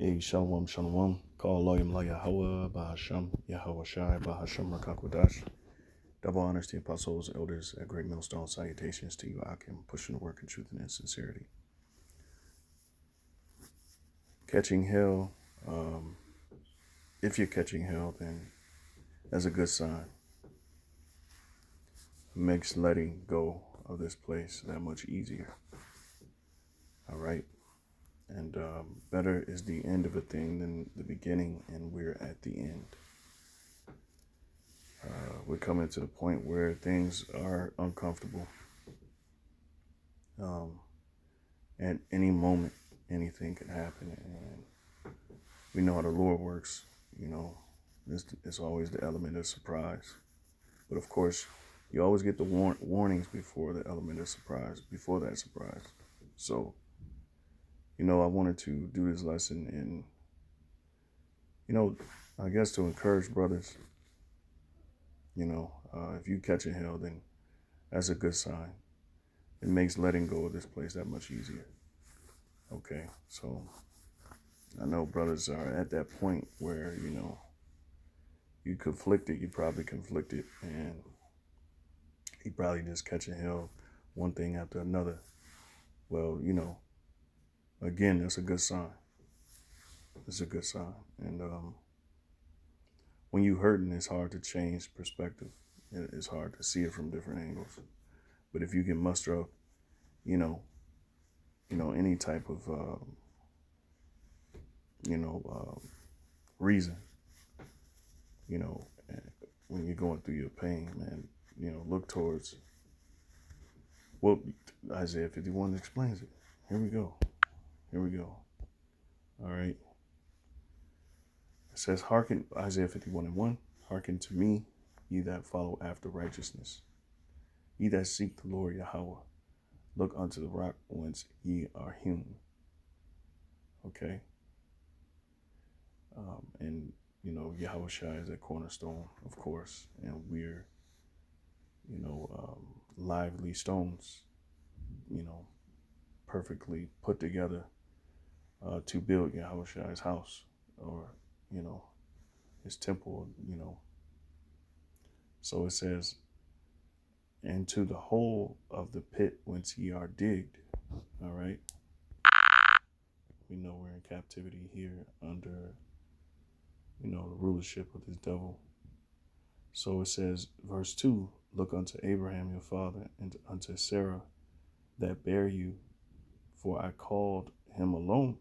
Hey, Shalom, Shalom. Call Loyam La Yahweh, Bahasham, Yahweh Shai, Bahasham Rakakwadash. Double honors to the apostles, elders at Great Millstone. Salutations to you, Akim, pushing the work in truth and in sincerity. Catching hell. If you're catching hell, then that's a good sign. It makes letting go of this place that much easier. All right. And better is the end of a thing than the beginning, and we're at the end. We're coming to the point where things are uncomfortable. At any moment, anything can happen, and we know how the Lord works. You know, it's always the element of surprise. But of course, you always get the warnings before the element of surprise, before that surprise. So, I wanted to do this lesson and, I guess to encourage brothers. If you catch a hell, then that's a good sign. It makes letting go of this place that much easier. Okay, so I know brothers are at that point where, you conflicted, you probably conflicted, and you probably just catching hell one thing after another. Well, again, that's a good sign. It's a good sign. And when you hurting, it's hard to change perspective. It's hard to see it from different angles. But if you can muster up, any type of, reason, when you're going through your pain, man, look towards, well, Isaiah 51 explains it. Here we go. All right. It says, hearken, Isaiah 51:1, hearken to me, ye that follow after righteousness, ye that seek the Lord Yahweh, look unto the rock whence ye are hewn. Okay. And, Yahweh Shai is that cornerstone, of course, and we're, lively stones, perfectly put together to build Yahweh Shai's house, or, his temple, So it says, and to the hole of the pit whence ye are digged. All right. We know we're in captivity here under, the rulership of this devil. So it says, verse 2, look unto Abraham your father, and unto Sarah that bare you, for I called him alone,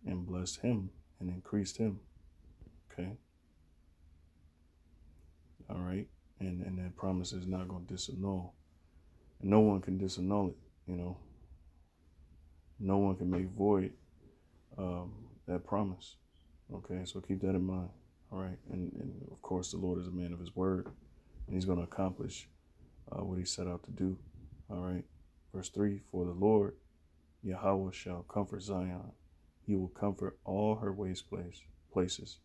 and blessed him, and increased him. Okay. All right. And that promise is not going to disannul. And no one can disannul it, No one can make void that promise. Okay, so keep that in mind. All right. And of course, the Lord is a man of his word, and he's going to accomplish what he set out to do. All right. Verse 3, for the Lord Yahweh shall comfort Zion. He will comfort all her waste places,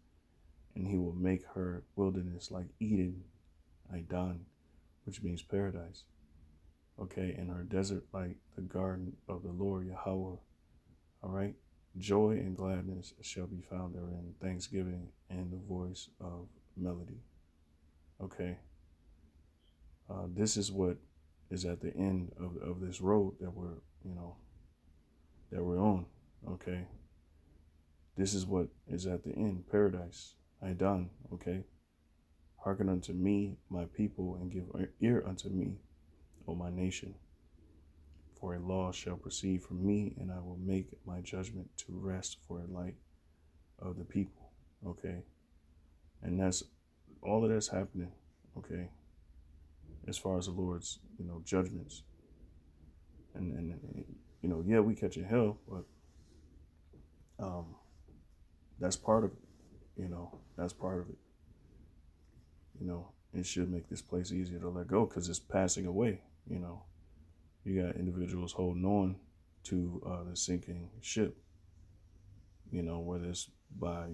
and he will make her wilderness like Eden, Idan, which means paradise. Okay, and her desert like the garden of the Lord Yahweh. All right. Joy and gladness shall be found therein, thanksgiving and the voice of melody. Okay. This is what is at the end of this road that we're on. Okay. This is what is at the end, paradise. I done. Okay. Hearken unto me, my people, and give ear unto me, O my nation. For a law shall proceed from me, and I will make my judgment to rest for a light of the people. Okay. And that's all of that's happening. Okay. As far as the Lord's, judgments. And yeah, we catch a hell, but that's part of it. That's part of it. It should make this place easier to let go because it's passing away. You got individuals holding on to the sinking ship, whether it's by,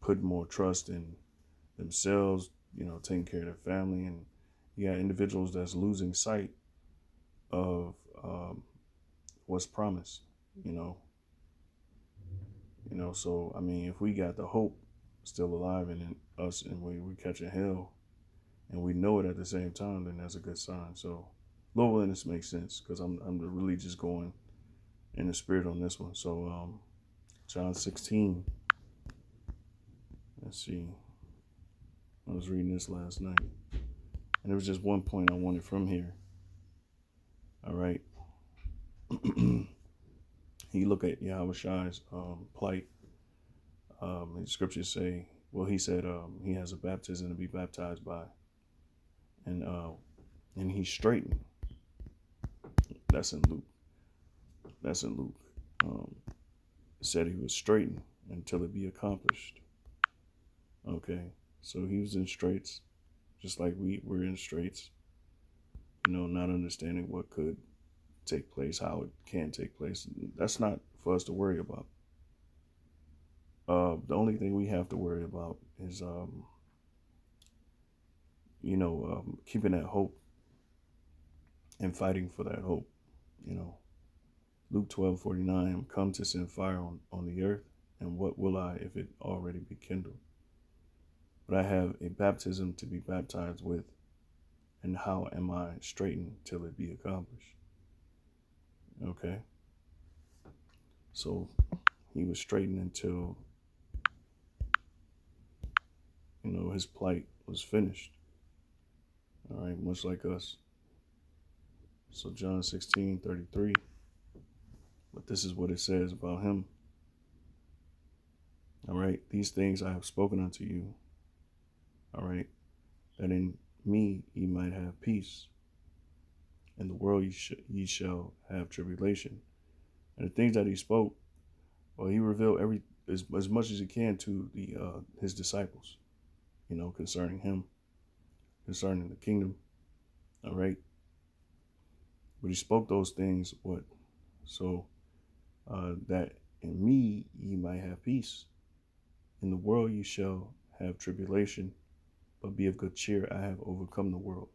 putting more trust in themselves, taking care of their family. And you got individuals that's losing sight of what's promised, So I mean, if we got the hope still alive in us, and we catching hell, and we know it at the same time, then that's a good sign. So low willingness makes sense, because I'm really just going in the spirit on this one. So John 16. Let's see. I was reading this last night, and there was just one point I wanted from here. All right. You look at Yahushai's plight. The scriptures say, well, he said he has a baptism to be baptized by, and he's straightened. That's in Luke. It said he was straightened until it be accomplished. Okay, so he was in straits, just like we're in straits. Not understanding what could take place, how it can take place. That's not for us to worry about. The only thing we have to worry about is, keeping that hope and fighting for that hope. Luke 12:49, come to send fire on the earth, and what will I if it already be kindled? But I have a baptism to be baptized with, and how am I straightened till it be accomplished? Okay. So he was straightened until, his plight was finished. All right, much like us. So John 16:33. But this is what it says about him. All right, these things I have spoken unto you. All right, that in me ye might have peace. In the world ye shall have tribulation. And the things that he spoke, well, he revealed as much as he can to his disciples, concerning him, concerning the kingdom. All right. But he spoke those things, what? So that in me ye might have peace. In the world ye shall have tribulation, but be of good cheer, I have overcome the world.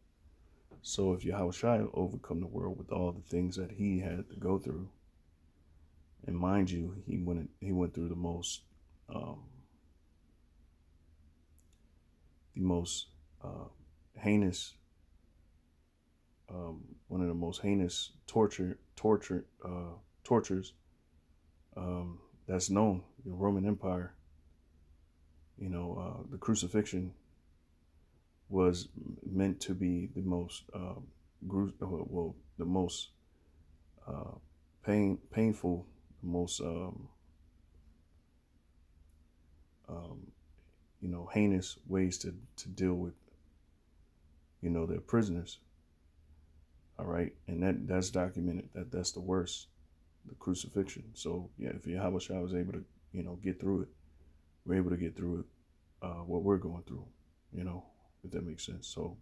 So if Yahushua overcome the world with all the things that he had to go through, and mind you, he went through the most heinous, one of the most heinous tortures that's known, the Roman Empire. The crucifixion was meant to be the most the most painful, the most heinous ways to deal with their prisoners. All right, and that's documented, that's the worst, the crucifixion. So yeah, if Yahweh Shah was able to get through it, we're able to get through it, what we're going through, if that makes sense. So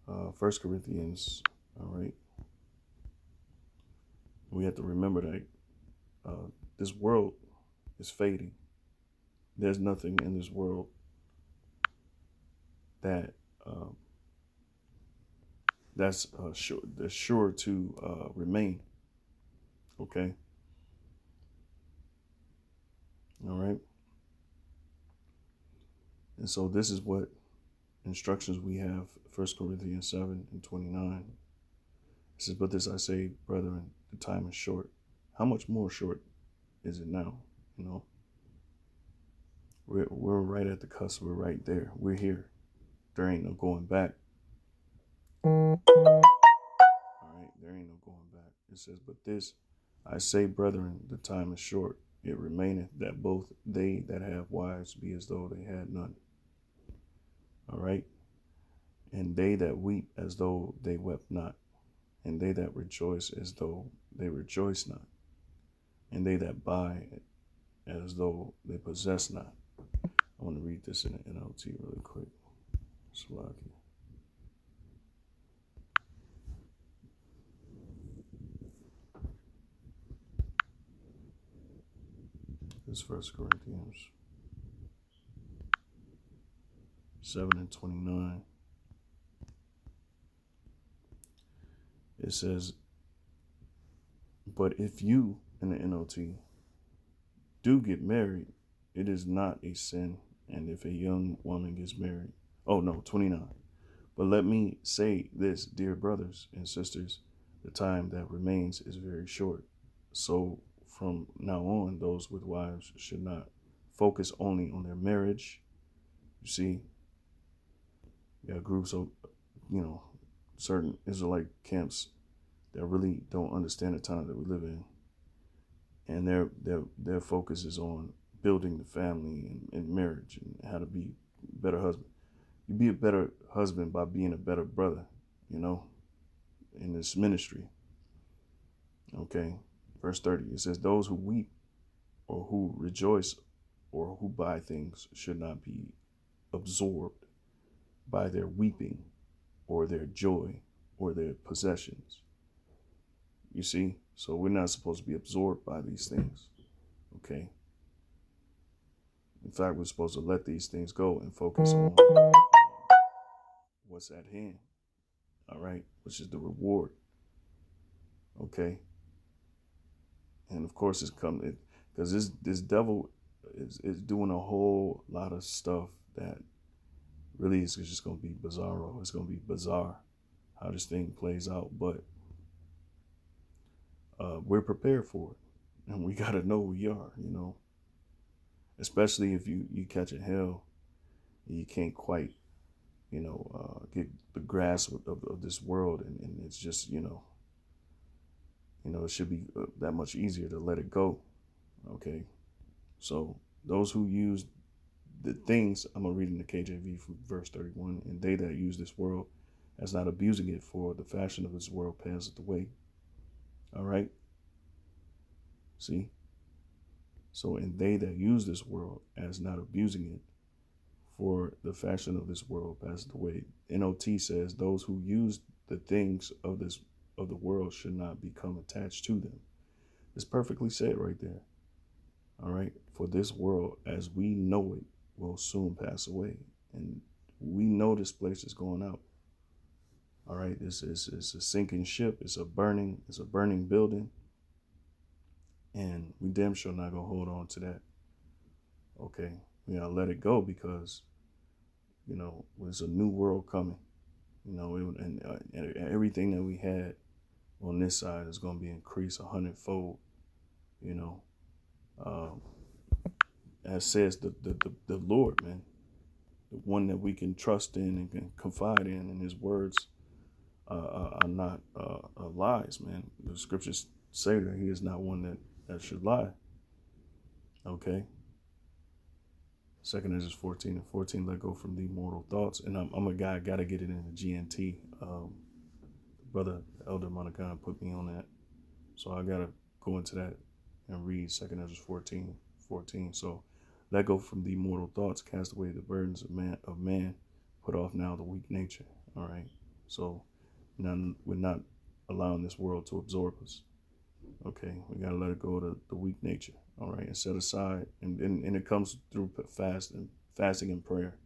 1 Corinthians, all right, we have to remember that this world is fading. There's nothing in this world that that's sure to remain. Okay. All right. And so this is what instructions we have. 1 Corinthians 7:29. It says, but this I say, brethren, the time is short. How much more short is it now? We're right at the cusp. We're right there. We're here. There ain't no going back. All right, there ain't no going back. It says, but this I say, brethren, the time is short. It remaineth that both they that have wives be as though they had none. All right. And they that weep as though they wept not. And they that rejoice as though they rejoice not. And they that buy as though they possess not. I want to read this in the NLT really quick. Salaki. This 1 Corinthians 7:29. It says, but if you in the NOT, do get married. It is not a sin. And if a young woman gets married, oh no, 29. But let me say this, dear brothers and sisters, the time that remains is very short. So from now on, those with wives should not focus only on their marriage. You see, you got groups of, certain Israelite camps that really don't understand the time that we live in. And their focus is on building the family and marriage and how to be a better husband. You be a better husband by being a better brother, in this ministry. Okay. Verse 30, it says, those who weep or who rejoice or who buy things should not be absorbed by their weeping or their joy or their possessions. You see? So we're not supposed to be absorbed by these things. Okay. In fact, we're supposed to let these things go and focus on what's at hand. All right. Which is the reward. Okay. And of course it's coming because this devil is doing a whole lot of stuff that really is just going to be bizarro. It's going to be bizarre how this thing plays out, but we're prepared for it, and we got to know who we are, especially if you catching hell and you can't quite, get the grasp of this world, and it's just, it should be that much easier to let it go. Okay. So those who use the things, I'm going to read in the KJV from verse 31, and they that use this world as not abusing it, for the fashion of this world passeth away. All right. See? So, and they that use this world as not abusing it, for the fashion of this world passeth away. NOT says those who use the things of the world should not become attached to them. It's perfectly said right there. All right. For this world, as we know it, will soon pass away. And we know this place is going out. All right. It's a sinking ship. It's a burning building. And we damn sure not going to hold on to that. Okay. We got to let it go because, there's a new world coming, and everything that we had on this side is going to be increased 100-fold, as says the Lord, man, the one that we can trust in and can confide in, and his words are not lies, man. The scriptures say that he is not one that should lie. Okay. 2 Ezra 14:14, let go from the mortal thoughts. And I'm a guy, got to get it in the GNT. Brother Elder Monacan put me on that. So I got to go into that and read 2 Ezra 14:14. So let go from the mortal thoughts, cast away the burdens of man, put off now the weak nature. All right. So we're not allowing this world to absorb us. Okay. We got to let it go to the weak nature. All right. And set aside. And it comes through fasting and prayer.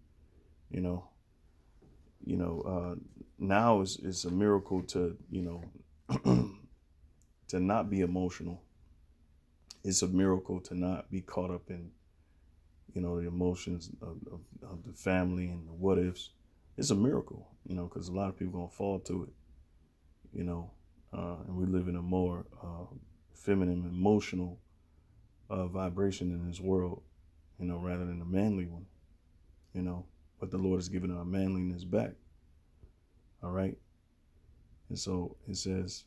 Now is a miracle to, to not be emotional. It's a miracle to not be caught up in, the emotions of the family and the what ifs. It's a miracle, because a lot of people going to fall to it, and we live in a more feminine, emotional vibration in this world, rather than a manly one, but the Lord has given our manliness back. All right. And so it says,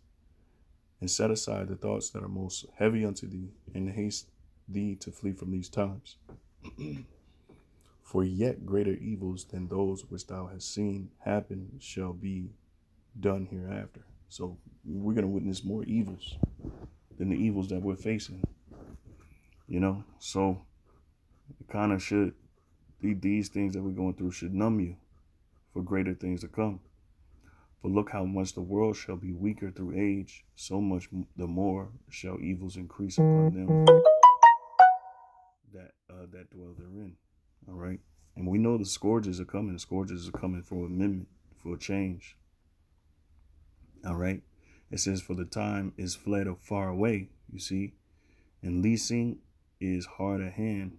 and set aside the thoughts that are most heavy unto thee, and haste thee to flee from these times. For yet greater evils than those which thou hast seen happen shall be done hereafter. So we're going to witness more evils than the evils that we're facing. So it kind of should, these things that we're going through should numb you for greater things to come. For look how much the world shall be weaker through age, so much the more shall evils increase upon them that dwell therein. All right. And we know the scourges are coming. The scourges are coming for amendment, for a change. All right. It says, for the time is fled far away, you see, And leasing is hard at hand.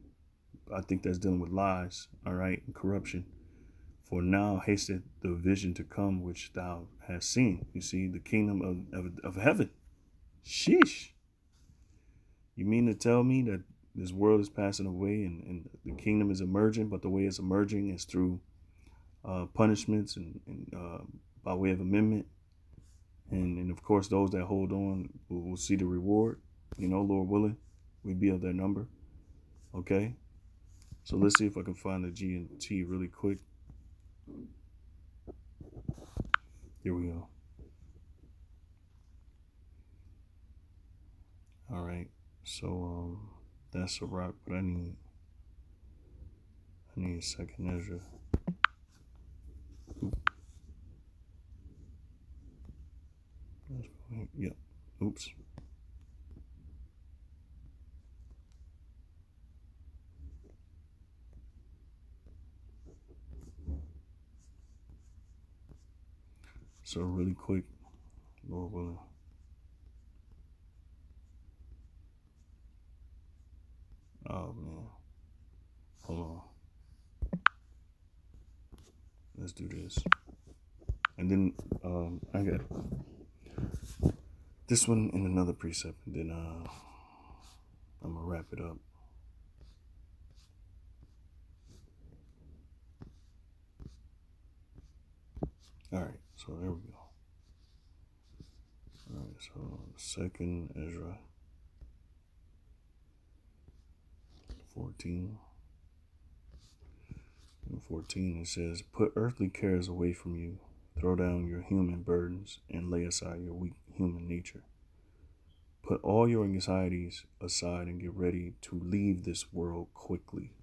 I think that's dealing with lies, all right, and corruption. For now hasted the vision to come which thou hast seen. You see, the kingdom of heaven. Sheesh. You mean to tell me that this world is passing away and the kingdom is emerging, but the way it's emerging is through punishments and by way of amendment. And of course, those that hold on will see the reward. Lord willing, we be of their number. Okay? So let's see if I can find the G and T really quick. Here we go. All right. So that's a rock, but I need a second Ezra. Yep. Oops. So really quick, Lord willing. Oh man. Hold on. Let's do this. And then I got this one in another precept, and then I'm gonna wrap it up. All right, so there we go. All right, so second Ezra 14. In 14 it says, "Put earthly cares away from you, throw down your human burdens, and lay aside your weak human nature. Put all your anxieties aside and get ready to leave this world quickly.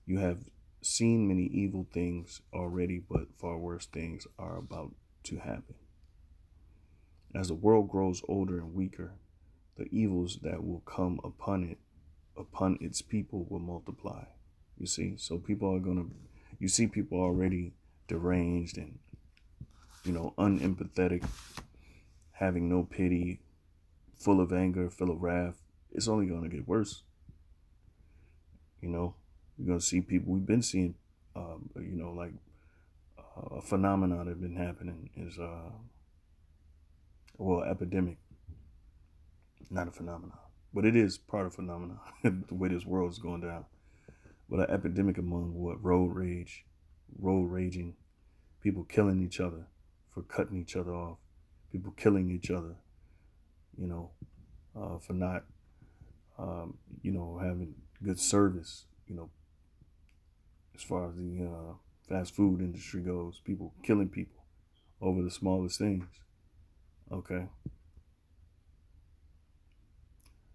You have seen many evil things already, but far worse things are about to happen. As the world grows older and weaker, the evils that will come upon its people will multiply." You see, so you see people already deranged and, unempathetic, having no pity, full of anger, full of wrath. It's only going to get worse. You're going to see people, we've been seeing, like a phenomenon that's been happening is, epidemic, not a phenomenon, but it is part of phenomenon, the way this world is going down. But an epidemic among road raging, people killing each other for cutting each other off, people killing each other, for not, having good service, as far as the fast food industry goes, people killing people over the smallest things. Okay.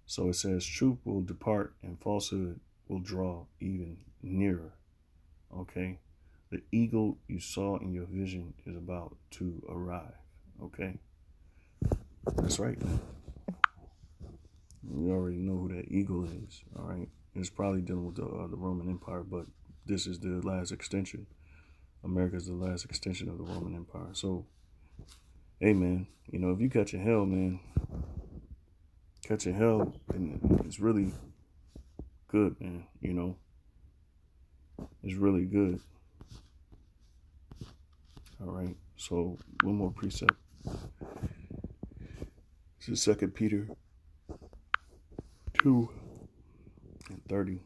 So it says, truth will depart and falsehood will draw even nearer. Okay. The eagle you saw in your vision is about to arrive. Okay. That's right. We already know who that eagle is. All right. It's probably dealing with the Roman Empire, but this is the last extension. America is the last extension of the Roman Empire. So, hey, man, if you catch a hell, man, and it's really good, man. It's really good. All right. So one more precept. This is 2 Peter 2:30.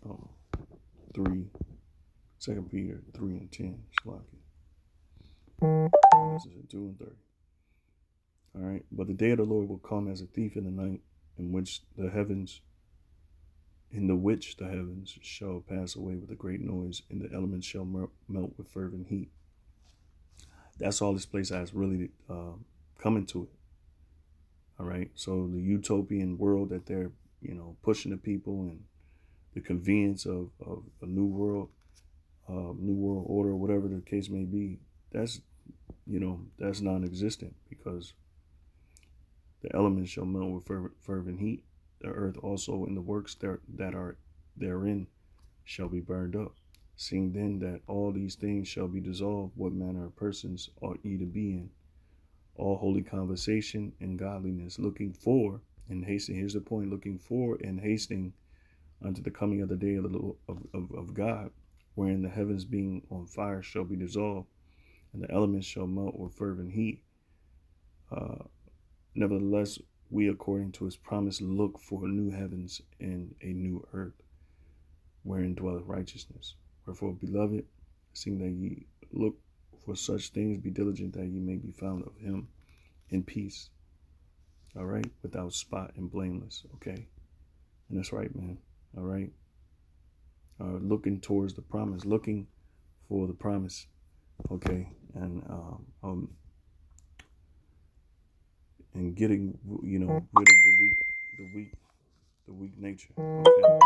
Oh, 2 Peter 3:10. This is 2:30. All right. But the day of the Lord will come as a thief in the night, in which the heavens shall pass away with a great noise, and the elements shall melt with fervent heat. That's all this place has really coming to it. All right. So the utopian world that they're, pushing the people, and the convenience of a new world order, whatever the case may be, that's non-existent, because the elements shall melt with fervent heat. The earth also and the works that are therein shall be burned up. Seeing then that all these things shall be dissolved, what manner of persons ought ye to be in? All holy conversation and godliness, looking for and hastening. Here's the point: looking for and hastening unto the coming of the day of the Lord, of God, wherein the heavens being on fire shall be dissolved, and the elements shall melt with fervent heat. Nevertheless, we, according to his promise, look for new heavens and a new earth, wherein dwelleth righteousness. Wherefore, beloved, seeing that ye look for such things, be diligent that ye may be found of him in peace. All right? Without spot and blameless. Okay? And that's right, man. All right? Looking towards the promise, looking for the promise. Okay? And getting, rid of the weak nature. Okay?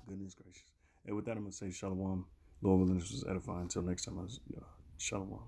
Goodness gracious. And with that, I'm going to say shalom. Lord willing, this was edifying. Until next time, shalom.